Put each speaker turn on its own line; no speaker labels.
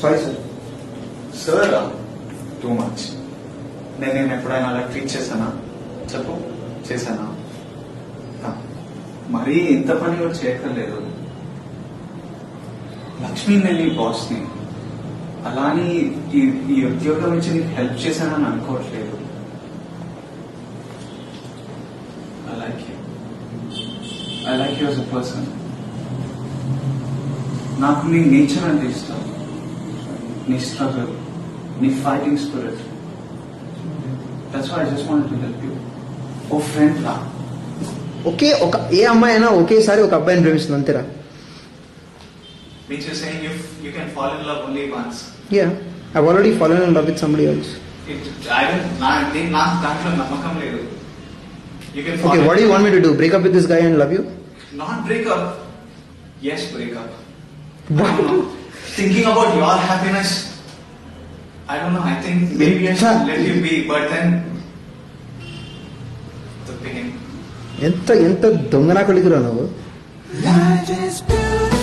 Sorry sir.
Sir too much. నేను ఎప్పుడైనా అలా ట్రీట్ చేశానా చెప్పు? చేశానా? మరీ ఇంత పని కూడా చేయక్కర్లేదు. లక్ష్మి నేను బాస్ని, అలాని ఈ ఉద్యోగం నుంచి నీకు హెల్ప్ చేశానని అనుకోవట్లేదు. I like you as a person. నాకు నీ నేచర్ అంటే ఇష్టం, నీ స్ట్రగుల్, నీ fighting spirit. That's why I just wanted to help you. ఓ ఫ్రెండ్ లా.
ఏ అమ్మాయి అయినా ఒకేసారి ఒక అబ్బాయిని ప్రేమిస్తుంది అంతేరా?
Which you're saying you can fall in love only once.
Yeah, I've already fallen in love with somebody else.
నాకు దాంట్లో నమ్మకం లేదు. You can fall.
Okay, what do you want me to do? Break up with this guy and love you?
Not break up. Yes, break up. I don't know. Thinking about your happiness, I don't know. I think maybe I should let you be, but then the pain.
ఎంత దొంగనా కొడుకురా నువ్వు.
Life is beautiful.